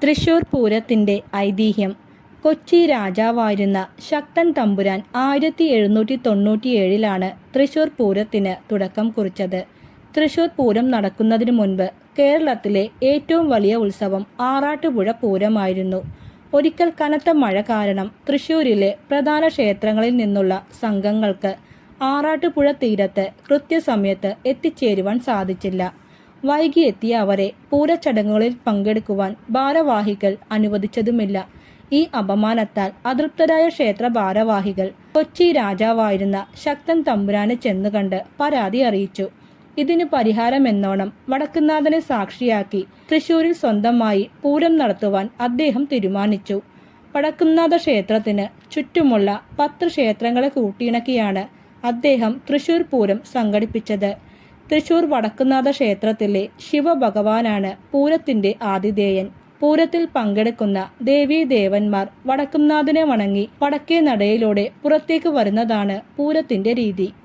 തൃശൂർ പൂരത്തിൻ്റെ ഐതിഹ്യം. കൊച്ചി രാജാവായിരുന്ന ശക്തൻ തമ്പുരാൻ 1797 തൃശൂർ പൂരത്തിന് തുടക്കം കുറിച്ചത്. തൃശൂർ പൂരം നടക്കുന്നതിന് മുൻപ് കേരളത്തിലെ ഏറ്റവും വലിയ ഉത്സവം ആറാട്ടുപുഴ പൂരമായിരുന്നു. ഒരിക്കൽ കനത്ത മഴ കാരണം തൃശൂരിലെ പ്രധാന ക്ഷേത്രങ്ങളിൽ നിന്നുള്ള സംഘങ്ങൾക്ക് ആറാട്ടുപുഴ തീരത്ത് കൃത്യസമയത്ത് എത്തിച്ചേരുവാൻ സാധിച്ചില്ല. വൈകി എത്തിയ അവരെ പൂരച്ചടങ്ങുകളിൽ പങ്കെടുക്കുവാൻ ഭാരവാഹികൾ അനുവദിച്ചതുമില്ല. ഈ അപമാനത്താൽ അതൃപ്തരായ ക്ഷേത്ര ഭാരവാഹികൾ കൊച്ചി രാജാവായിരുന്ന ശക്തൻ തമ്പുരാനെ ചെന്നുകണ്ട് പരാതി അറിയിച്ചു. ഇതിന് പരിഹാരമെന്നോണം വടക്കുന്നാഥനെ സാക്ഷിയാക്കി തൃശൂരിൽ സ്വന്തമായി പൂരം നടത്തുവാൻ അദ്ദേഹം തീരുമാനിച്ചു. വടക്കുന്നാഥ ക്ഷേത്രത്തിന് ചുറ്റുമുള്ള 10 ക്ഷേത്രങ്ങളെ കൂട്ടിയിണക്കിയാണ് അദ്ദേഹം തൃശൂർ പൂരം സംഘടിപ്പിച്ചത്. തൃശൂർ വടക്കുന്നാഥ ക്ഷേത്രത്തിലെ ശിവഭഗവാനാണ് പൂരത്തിന്റെ ആതിഥേയൻ. പൂരത്തിൽ പങ്കെടുക്കുന്ന ദേവീദേവന്മാർ വടക്കുന്നാഥനെ വണങ്ങി വടക്കേ നടയിലൂടെ പുറത്തേക്ക് വരുന്നതാണ് പൂരത്തിന്റെ രീതി.